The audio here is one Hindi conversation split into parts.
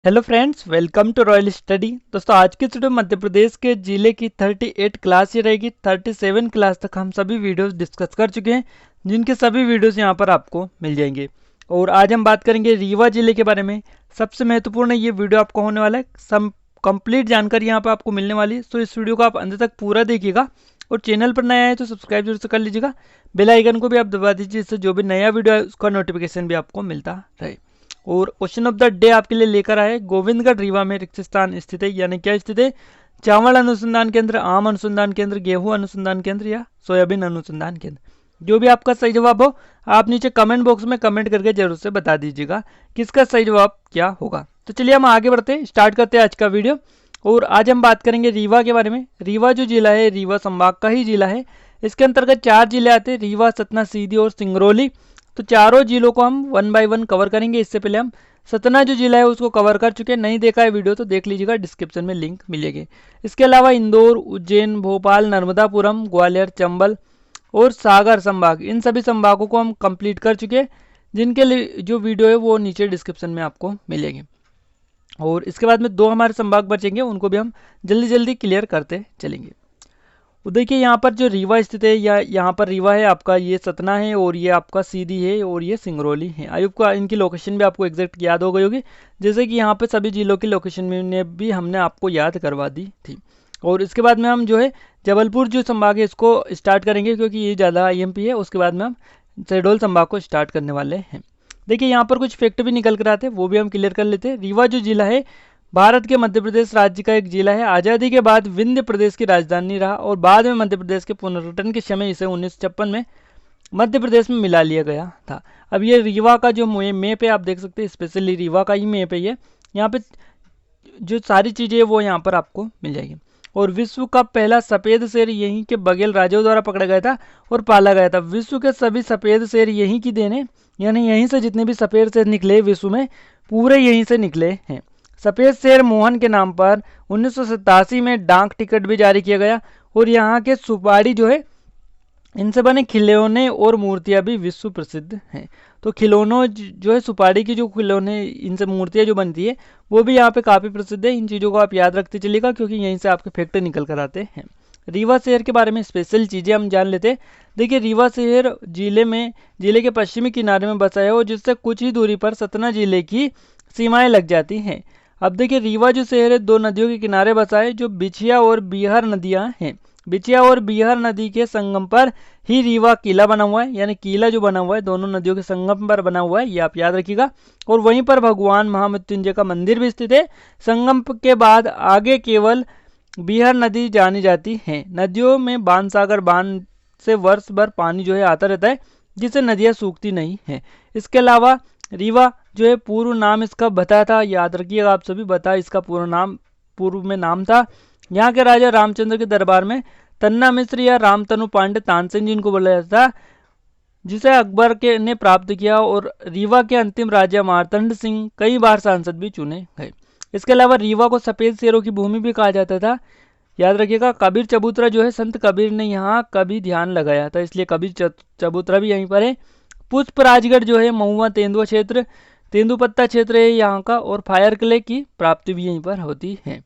Hello friends, welcome to Royal Study. दोस्तों, आज की वीडियो मध्य प्रदेश के जिले की 38 क्लास ही रहेगी। 37 क्लास तक हम सभी वीडियोस डिस्कस कर चुके हैं, जिनके सभी वीडियोस यहां पर आपको मिल जाएंगे। और आज हम बात करेंगे रीवा जिले के बारे में। सबसे महत्वपूर्ण ये वीडियो आपको होने वाला है, सब कंप्लीट जानकारी यहाँ पर आपको मिलने वाली है। तो इस वीडियो को आप अंत तक पूरा देखिएगा और चैनल पर नया है तो सब्सक्राइब जरूर से कर लीजिएगा। बेल आइकन को भी आप दबा दीजिए, जिससे जो भी नया वीडियो है उसका नोटिफिकेशन भी आपको मिलता रहे। और क्वेश्चन ऑफ द डे आपके लिए लेकर आए, गोविंदगढ़ रीवा में रिक्त स्थान स्थित है, यानी क्या स्थित है? चावल अनुसंधान केंद्र, आम अनुसंधान केंद्र, गेहूं अनुसंधान केंद्र या सोयाबीन अनुसंधान केंद्र। जो भी आपका सही जवाब हो, आप नीचे कमेंट बॉक्स में कमेंट करके जरूर से बता दीजिएगा किसका सही जवाब क्या होगा। तो चलिए हम आगे बढ़ते हैं, स्टार्ट करते हैं आज का वीडियो। और आज हम बात करेंगे रीवा के बारे में। रीवा जो जिला है, रीवा संभाग का ही जिला है। इसके अंतर्गत 4 जिले आते हैं, रीवा, सतना, सीधी और सिंगरौली। तो चारों जिलों को हम 1 बाय 1 कवर करेंगे। इससे पहले हम सतना जो जिला है उसको कवर कर चुके हैं। नहीं देखा है वीडियो तो देख लीजिएगा, डिस्क्रिप्शन में लिंक मिलेगी। इसके अलावा इंदौर, उज्जैन, भोपाल, नर्मदापुरम, ग्वालियर, चंबल और सागर संभाग, इन सभी संभागों को हम कंप्लीट कर चुके हैं, जिनके लिए जो वीडियो है वो नीचे डिस्क्रिप्शन में आपको मिलेगी। और इसके बाद में 2 हमारे संभाग बचेंगे, उनको भी हम जल्दी जल्दी क्लियर करते चलेंगे। तो देखिए यहाँ पर जो रीवा स्थित है, या यहाँ पर रीवा है आपका, ये सतना है और ये आपका सीधी है और ये सिंगरौली है। आई होप को इनकी लोकेशन भी आपको एग्जैक्ट याद हो गई होगी, जैसे कि यहाँ पे सभी जिलों की लोकेशन ने भी हमने आपको याद करवा दी थी। और इसके बाद में हम जो है जबलपुर जो संभाग है इसको स्टार्ट करेंगे, क्योंकि ये ज़्यादा IMP है। उसके बाद में हम शहडोल संभाग को स्टार्ट करने वाले हैं। देखिए यहाँ पर कुछ फैक्ट भी निकल कर आते हैं, वो भी हम क्लियर कर लेते हैं। रीवा जो जिला है भारत के मध्य प्रदेश राज्य का एक जिला है। आज़ादी के बाद विंध्य प्रदेश की राजधानी रहा और बाद में मध्य प्रदेश के पुनर्गठन के समय इसे 1956 में मध्य प्रदेश में मिला लिया गया था। अब ये रीवा का जो मैप है आप देख सकते हैं, स्पेशली रीवा का ही मैप है ये। यहाँ पे जो सारी चीज़ें है वो यहाँ पर आपको मिल जाएगी। और विश्व का पहला सफ़ेद शेर यहीं के बघेल राजाओं द्वारा पकड़ा गया था और पाला गया था। विश्व के सभी सफ़ेद शेर यहीं की देन है, यानी यहीं से जितने भी सफ़ेद शेर निकले विश्व में, पूरे यहीं से निकले हैं। सफ़ेद शेर मोहन के नाम पर 1987 में डाक टिकट भी जारी किया गया। और यहाँ के सुपारी जो है, इनसे बने खिलौने और मूर्तियाँ भी विश्व प्रसिद्ध हैं। तो खिलौनों जो है, सुपारी की जो खिलौने, इनसे मूर्तियाँ जो बनती है वो भी यहाँ पे काफ़ी प्रसिद्ध है। इन चीज़ों को आप याद रखते चलिएगा, क्योंकि यहीं से आपके फैक्ट निकल कर आते हैं। रीवा शहर के बारे में स्पेशल चीज़ें हम जान लेते हैं। देखिए रीवा शहर जिले के पश्चिमी किनारे में बसा है और जिससे कुछ ही दूरी पर सतना जिले की सीमाएं लग जाती हैं। अब देखिए रीवा जो शहर है 2 नदियों के किनारे बसा है, जो बिछिया और बीहर नदियाँ हैं। बिछिया और बीहर नदी के संगम पर ही रीवा किला बना हुआ है, यानी किला जो बना हुआ है दोनों नदियों के संगम पर बना हुआ है, ये आप याद रखिएगा। और वहीं पर भगवान महामृत्युंजय का मंदिर भी स्थित है। संगम के बाद आगे केवल बीहर नदी जानी जाती है। नदियों में बाणसागर बांध से वर्ष भर पानी जो है आता रहता है, जिससे नदियाँ सूखती नहीं है। इसके अलावा रीवा जो है पूर्व नाम इसका बता था, याद रखिएगा आप सभी, बता इसका पूर्व में नाम था। यहाँ के राजा रामचंद्र के दरबार में तन्ना मिश्र या रामतनु पांडे तानसेन जी इनको बोला जाता था, जिसे अकबर के ने प्राप्त किया। और रीवा के अंतिम राजा मार्तंड सिंह कई बार सांसद भी चुने गए। इसके अलावा रीवा को सफ़ेद शेरों की भूमि भी कहा जाता था। याद रखिएगा, कबीर चबूतरा जो है, संत कबीर ने यहाँ कभी ध्यान लगाया था, इसलिए कबीर चबूतरा भी यहीं पर है। पुष्प राजगढ़ जो है महुआ तेंदुआ क्षेत्र, तेंदुपत्ता क्षेत्र है यहाँ का। और फायर क्ले की प्राप्ति भी यहीं पर होती है।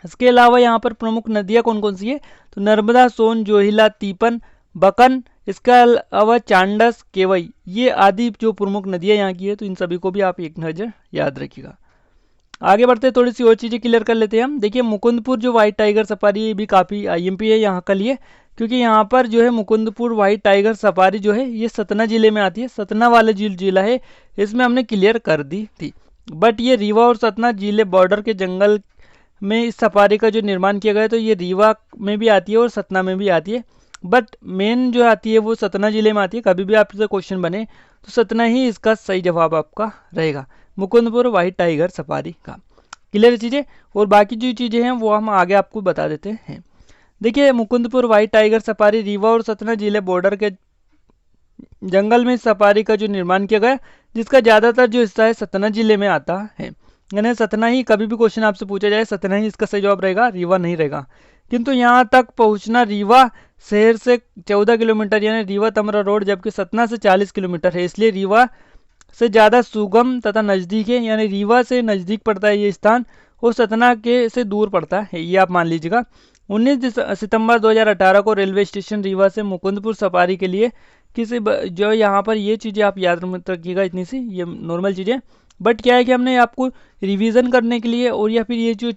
इसके अलावा यहाँ पर प्रमुख नदियाँ कौन कौन सी है? तो नर्मदा, सोन, जोहिला, तीपन, बकन, इसके अलावा चांडस, केवई, ये आदि जो प्रमुख नदियाँ यहाँ की है। तो इन सभी को भी आप एक नज़र याद रखिएगा। आगे बढ़ते थोड़ी सी और चीज़ें क्लियर कर लेते हैं हम। देखिए मुकुंदपुर जो व्हाइट टाइगर सफारी, ये भी काफ़ी IMP है यहाँ का लिए, क्योंकि यहाँ पर जो है मुकुंदपुर व्हाइट टाइगर सफारी जो है ये सतना जिले में आती है। सतना वाले जिला है, इसमें हमने क्लियर कर दी थी। बट ये रीवा और सतना जिले बॉर्डर के जंगल में इस सफारी का जो निर्माण किया गया है, तो ये रीवा में भी आती है और सतना में भी आती है। बट मेन जो आती है वो सतना जिले में आती है। कभी भी आपसे क्वेश्चन बने तो सतना ही इसका सही जवाब आपका रहेगा, मुकुंदपुर व्हाइट टाइगर सफारी का। क्लियर चीज़ें। और बाकी जो चीज़ें हैं वो हम आगे आपको बता देते हैं। देखिए Mukundpur white tiger safari Rewa और सतना जिले बॉर्डर के जंगल में सफारी का जो निर्माण किया गया, जिसका ज़्यादातर जो हिस्सा है सतना जिले में आता है। यानी सतना ही, कभी भी क्वेश्चन आपसे पूछा जाए सतना ही इसका सही जवाब रहेगा, रीवा नहीं रहेगा। किंतु यहाँ तक पहुँचना रीवा शहर से 14 किलोमीटर, यानी रीवा तमरा रोड, जबकि सतना से 40 किलोमीटर है, इसलिए रीवा से ज़्यादा सुगम तथा नज़दीक है, यानी रीवा से नज़दीक पड़ता है ये स्थान और सतना के से दूर पड़ता है, ये आप मान लीजिएगा। 19 सितंबर 2018 को रेलवे स्टेशन रीवा से मुकुंदपुर सफारी के लिए जो यहाँ पर ये चीज़ें आप याद मत रखिएगा, इतनी सी ये नॉर्मल चीज़ें, बट क्या है कि हमने आपको रिवीजन करने के लिए और या फिर ये जो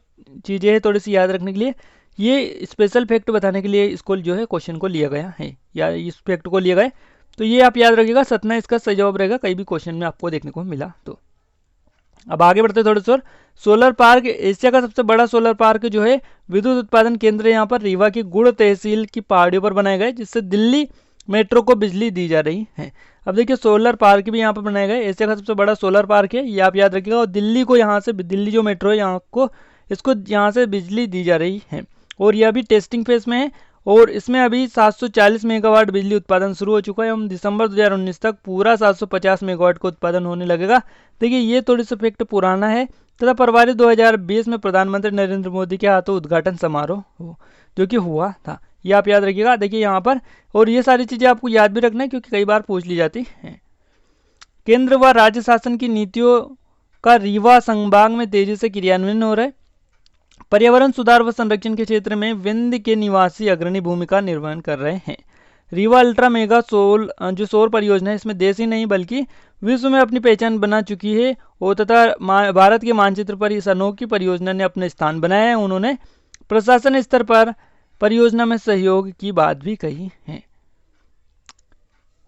चीज़ें हैं थोड़ी सी याद रखने के लिए, ये स्पेशल फैक्ट बताने के लिए इसको जो है क्वेश्चन को लिया गया है या इस फैक्ट को लिया गया है। तो ये आप याद रखिएगा, सतना इसका सही जवाब रहेगा, कहीं भी क्वेश्चन में आपको देखने को मिला तो। अब आगे बढ़ते थोड़े सा। सोलर पार्क, एशिया का सबसे बड़ा सोलर पार्क जो है विद्युत उत्पादन केंद्र यहाँ पर रीवा की गुड़ तहसील की पहाड़ियों पर बनाए गए, जिससे दिल्ली मेट्रो को बिजली दी जा रही है। अब देखिए सोलर पार्क भी यहाँ पर बनाए गए, एशिया का सबसे बड़ा सोलर पार्क है, ये आप याद रखिएगा। और दिल्ली को यहाँ से, दिल्ली जो मेट्रो है यहाँ को, इसको यहाँ से बिजली दी जा रही है और यह अभी टेस्टिंग फेज में है और इसमें अभी 740 मेगावाट बिजली उत्पादन शुरू हो चुका है। हम दिसंबर 2019 तक पूरा 750 मेगावाट का उत्पादन होने लगेगा। देखिए ये थोड़ी सा फैक्ट पुराना है तथा फरवरी 2020 में प्रधानमंत्री नरेंद्र मोदी के हाथों उद्घाटन समारोह जो कि हुआ था, ये आप याद रखिएगा। देखिए यहाँ पर, और ये सारी चीज़ें आपको याद भी रखना है क्योंकि कई बार पूछ ली जाती है। केंद्र व राज्य शासन की नीतियों का रीवा संभाग में तेजी से क्रियान्वयन हो रहा है। पर्यावरण सुधार व संरक्षण के क्षेत्र में विंध्य के निवासी अग्रणी भूमिका निर्वहन कर रहे हैं। रीवा अल्ट्रा मेगा जो सौर परियोजना है, इसमें देश ही नहीं बल्कि विश्व में अपनी पहचान बना चुकी है और तथा भारत के मानचित्र पर इस अनोखी परियोजना ने अपने स्थान बनाया है। उन्होंने प्रशासन स्तर पर परियोजना में सहयोग की बात भी कही है।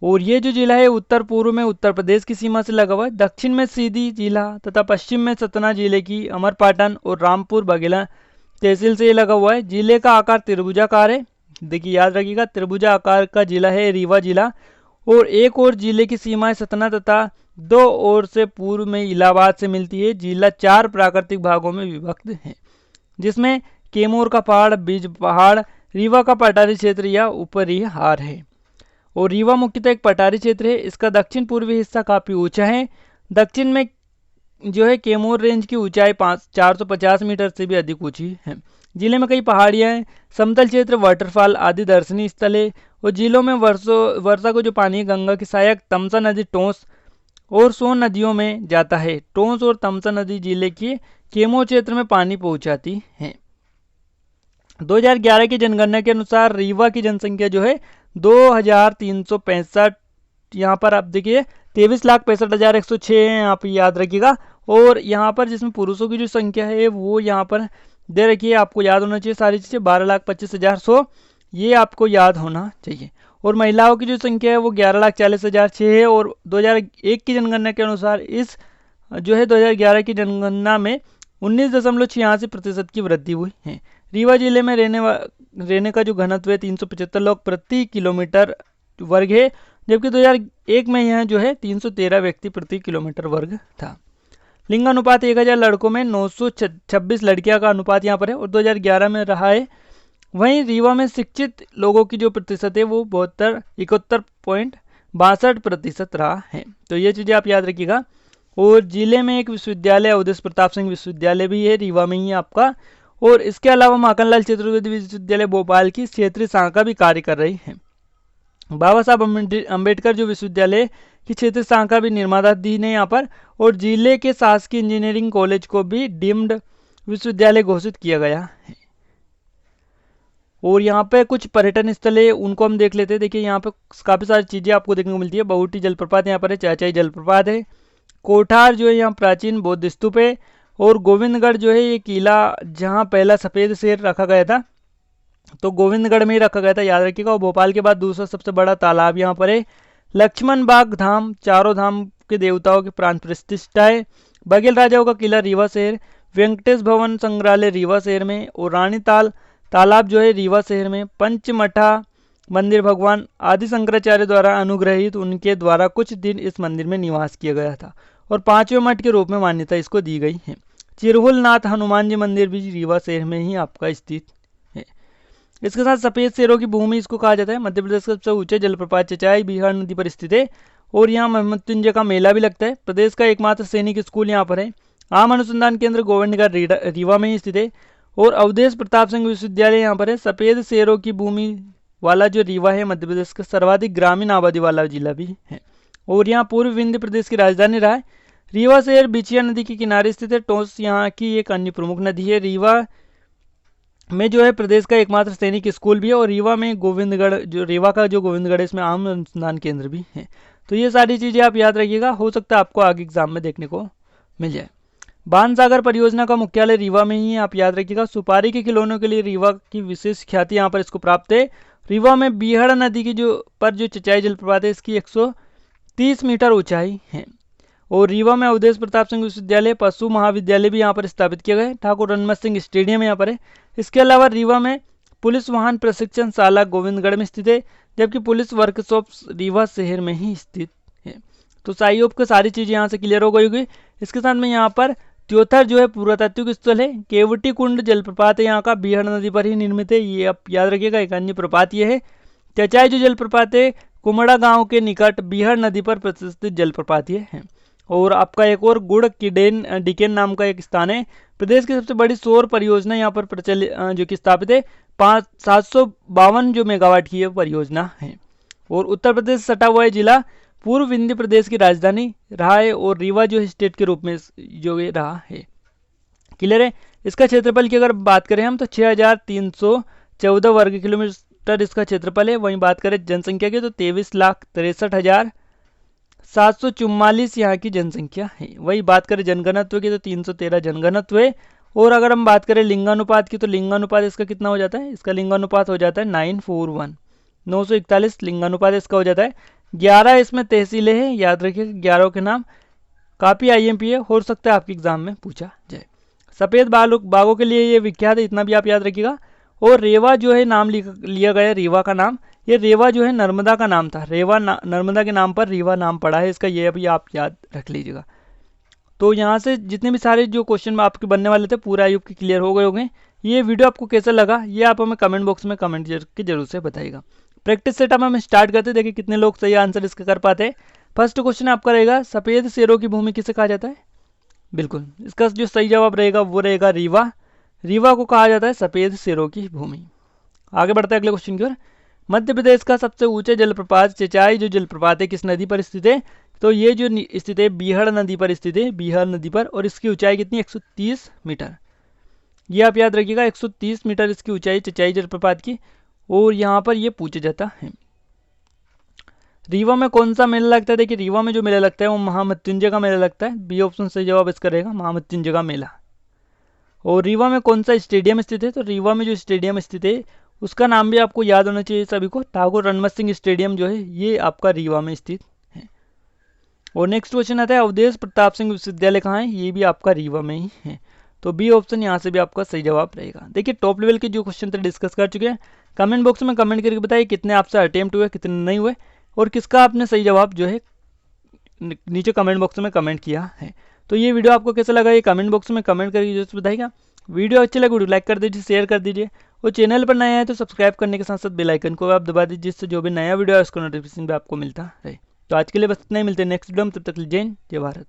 और ये जो जिला है उत्तर पूर्व में उत्तर प्रदेश की सीमा से लगा हुआ है, दक्षिण में सीधी जिला तथा पश्चिम में सतना जिले की अमरपाटन और रामपुर बघेला तहसील से ये लगा हुआ है। जिले का आकार त्रिभुजाकार है, देखिए याद रखिएगा, त्रिभुजा आकार का जिला है रीवा जिला। और एक और जिले की सीमाएं सतना तथा दो और से पूर्व में इलाहाबाद से मिलती है। जिला 4 प्राकृतिक भागों में विभक्त है, जिसमें कैमूर का पहाड़, बीज पहाड़, रीवा का पठारी क्षेत्र या ऊपरी हार है। और रीवा मुख्यतः एक पठारी क्षेत्र है, इसका दक्षिण पूर्वी हिस्सा काफ़ी ऊंचा है। दक्षिण में जो है कैमूर रेंज की ऊंचाई 450 मीटर से भी अधिक ऊंची है। जिले में कई पहाड़ियाँ हैं, समतल क्षेत्र, वाटरफॉल आदि दर्शनीय स्थल है। और जिलों में वर्षा को जो पानी है गंगा की सहायक तमसा नदी, टोंस और सोन नदियों में जाता है। टोंस और तमसा नदी जिले के कैमूर क्षेत्र में पानी पहुंचाती है। 2011 की जनगणना के अनुसार रीवा की जनसंख्या जो है 2365, यहाँ पर आप देखिए 23,65,106 है, आप याद रखिएगा। और यहाँ पर जिसमें पुरुषों की जो संख्या है वो यहाँ पर दे रखिए, आपको याद होना चाहिए सारी चीज़ें, 12,25,100, ये आपको याद होना चाहिए। और महिलाओं की जो संख्या है वो 11,40,006 है। और 2001 की जनगणना के अनुसार इस जो है 2011 की जनगणना में 19.86% की वृद्धि हुई है। रीवा जिले में रहने का जो घनत्व है 375 लोग प्रति किलोमीटर वर्ग है, जबकि 2001 में यह जो है 313 व्यक्ति प्रति किलोमीटर वर्ग था। लिंग अनुपात 1000 लड़कों में 926 लड़कियां का अनुपात यहाँ पर है और 2011 में रहा है। वहीं रीवा में शिक्षित लोगों की जो प्रतिशत है वो 71.62% रहा है। तो ये चीज़ें आप याद रखिएगा। और जिले में एक विश्वविद्यालय अवधेश प्रताप सिंह विश्वविद्यालय भी है रीवा में ही आपका। और इसके अलावा माखनलाल चतुर्वेदी विश्वविद्यालय भोपाल की क्षेत्रीय शाखा भी कार्य कर रही है। बाबा साहब अम्बेडकर जो विश्वविद्यालय की क्षेत्रीय शाखा भी निर्माणाधीन है यहाँ पर। और जिले के शासकीय इंजीनियरिंग कॉलेज को भी डीम्ड विश्वविद्यालय घोषित किया गया है। और यहाँ पे कुछ पर्यटन स्थल है, उनको हम देख लेते हैं। देखिए यहाँ पे काफ़ी सारी चीज़ें आपको देखने को मिलती है। बहुटी जलप्रपात यहाँ पर है, चाचाई जलप्रपात है, कोठार जो है यहाँ प्राचीन बौद्ध स्तूप है। और गोविंदगढ़ जो है ये किला जहाँ पहला सफ़ेद शेर रखा गया था, तो गोविंदगढ़ में ही रखा गया था, याद रखिएगा। और भोपाल के बाद दूसरा सबसे बड़ा तालाब यहाँ पर है। लक्ष्मण बाग धाम, चारों धाम के देवताओं की प्राण प्रतिष्ठा है। बघेल राजाओं का किला रीवा शहर, वेंकटेश भवन संग्रहालय रीवा शहर में। और रानी तालाब जो है रीवा शहर में। पंचमठा मंदिर भगवान आदि शंकराचार्य द्वारा अनुग्रहित, उनके द्वारा कुछ दिन इस मंदिर में निवास किया गया था और 5वें मठ के रूप में मान्यता इसको दी गई है। चिरहुलनाथ हनुमान जी मंदिर भी रीवा शहर में ही आपका स्थित है। इसके साथ सफ़ेद शेरों की भूमि इसको कहा जाता है। मध्य प्रदेश का सबसे ऊंचे जलप्रपात चचाई बिहार नदी पर स्थित है और यहाँ मृत्युंजय का मेला भी लगता है। प्रदेश का एकमात्र सैनिक स्कूल यहाँ पर है। आम अनुसंधान केंद्र गोविंदगढ़ रीवा में ही स्थित है। और अवधेश प्रताप सिंह विश्वविद्यालय यहाँ पर है। सफ़ेद शेरों की भूमि वाला जो रीवा है मध्य प्रदेश का सर्वाधिक ग्रामीण आबादी वाला जिला भी है। और यहाँ पूर्व विंध्य प्रदेश की राजधानी रहा है। रीवा शहर बिछिया नदी के किनारे स्थित है। टोंस यहाँ की एक अन्य प्रमुख नदी है। रीवा में जो है प्रदेश का एकमात्र सैनिक स्कूल भी है। और रीवा में गोविंदगढ़, जो रीवा का जो गोविंदगढ़ है, इसमें आम अनुसंधान केंद्र भी है। तो ये सारी चीज़ें आप याद रखिएगा, हो सकता है आपको आगे एग्जाम में देखने को मिल जाए। बाणसागर परियोजना का मुख्यालय रीवा में ही है, आप याद रखिएगा। सुपारी के खिलौनों के लिए रीवा की विशेष ख्याति यहाँ पर इसको प्राप्त है। रीवा में बीहड़ नदी की जो चचाई जलप्रपात है, इसकी 130 मीटर ऊंचाई है। और रीवा में अवधेश प्रताप सिंह विश्वविद्यालय, पशु महाविद्यालय भी यहाँ पर स्थापित किया गया है। ठाकुर रणमत सिंह स्टेडियम यहाँ पर है। इसके अलावा रीवा में पुलिस वाहन प्रशिक्षण शाला गोविंदगढ़ में स्थित है, जबकि पुलिस वर्कशॉप रीवा शहर में ही स्थित है। तो साइयोप को सारी चीज़ें यहाँ से क्लियर हो गई होगी। इसके साथ में यहाँ पर त्योथर जो है पुरातात्विक स्थल है। केवटी कुंड जलप्रपात है यहाँ का, बीहड़ नदी पर ही निर्मित है, ये आप याद रखिएगा। एक अन्य प्रपात ये है। चचाई जो जलप्रपात है, कुमड़ा गांव के निकट बीहड़ नदी पर प्रतिष्ठित जलप्रपात ये है। और आपका एक और गुड़ किडेन डिकेन नाम का एक स्थान है। प्रदेश की सबसे बड़ी सौर परियोजना यहाँ पर प्रचलित जो कि स्थापित है, 752 जो मेगावाट की परियोजना है। और उत्तर प्रदेश सटा हुआ है जिला पूर्व विंध्य प्रदेश की राजधानी रहा है। और रीवा जो स्टेट के रूप में जो ये रहा है। क्लियर है। इसका क्षेत्रफल की अगर बात करें हम तो 6314 वर्ग किलोमीटर इसका क्षेत्रफल है। वहीं बात करें जनसंख्या की तो 23,63,744 यहाँ की जनसंख्या है। वही बात करें जनघनत्व की तो 313 जनघनत्व है। और अगर हम बात करें लिंगानुपात की तो लिंगानुपात इसका कितना हो जाता है, इसका लिंगानुपात हो जाता है 941, 941 लिंगानुपात इसका हो जाता है। 11 इसमें तहसीलें हैं, याद रखिए 11 के नाम। काफ़ी IMP है, हो सकता है आपके एग्जाम में पूछा जाए। सफ़ेद बाघों के लिए ये विख्यात है, इतना भी आप याद रखिएगा। और रेवा जो है नाम लिया गया रीवा का नाम, ये रेवा जो है नर्मदा का नाम था। रेवा नर्मदा के नाम पर रीवा नाम पड़ा है इसका, ये अभी आप याद रख लीजिएगा। तो यहाँ से जितने भी सारे जो क्वेश्चन आपके बनने वाले थे पूरा आयुब के क्लियर हो गए होंगे। ये वीडियो आपको कैसा लगा ये आप हमें कमेंट बॉक्स में कमेंट करके जरूर से बताइएगा। प्रैक्टिस सेट हम स्टार्ट करते, देखिए कितने लोग सही आंसर इसका कर पाते हैं। फर्स्ट क्वेश्चन आपका रहेगा, सफ़ेद शेरों की भूमि किसे कहा जाता है। बिल्कुल, इसका जो सही जवाब रहेगा वो रहेगा रीवा। रीवा को कहा जाता है सफ़ेद शेरों की भूमि। आगे बढ़ते हैं अगले क्वेश्चन की ओर। मध्य प्रदेश का सबसे ऊंचा जलप्रपात चचाई जो जलप्रपात है किस नदी पर स्थित है, तो ये जो स्थित है बीहड़ नदी पर स्थित है, बीहड़ नदी पर। और इसकी ऊंचाई कितनी, 130 मीटर। ये आप याद रखिएगा, 130 मीटर इसकी ऊंचाई चचाई जलप्रपात की। और यहाँ पर ये पूछा जाता है रीवा में कौन सा मेला लगता है। देखिए रीवा में जो मेला लगता है वो महामृत्युंजय का मेला लगता है। बी ऑप्शन सही जवाब इसका रहेगा, महामृत्युंजय का मेला। और रीवा में कौन सा स्टेडियम स्थित है, तो रीवा में जो स्टेडियम स्थित है उसका नाम भी आपको याद होना चाहिए सभी को। ठाकुर रणमत सिंह स्टेडियम जो है ये आपका रीवा में स्थित है। और नेक्स्ट क्वेश्चन आता है, अवधेश प्रताप सिंह विश्वविद्यालय कहाँ है, ये भी आपका रीवा में ही है। तो बी ऑप्शन यहाँ से भी आपका सही जवाब रहेगा। देखिए टॉप लेवल के जो क्वेश्चन थे डिस्कस कर चुके हैं। कमेंट बॉक्स में कमेंट करके बताइए कितने आपसे अटेम्प्ट हुए, कितने नहीं हुए, और किसका आपने सही जवाब जो है नीचे कमेंट बॉक्स में कमेंट किया है। तो ये वीडियो आपको कैसा लगा ये कमेंट बॉक्स में कमेंट करके जरूर बताइएगा। वीडियो अच्छी लगे वीडियो लाइक कर दीजिए, शेयर कर दीजिए। और चैनल पर नया है तो सब्सक्राइब करने के साथ साथ बेल आइकन को आप दबा दीजिए, जिससे जो भी नया वीडियो है उसका नोटिफिकेशन भी आपको मिलता रहे। तो आज के लिए बस इतना ही, मिलते हैं नेक्स्ट वीडियो में, तब तक जय हिंद जय भारत।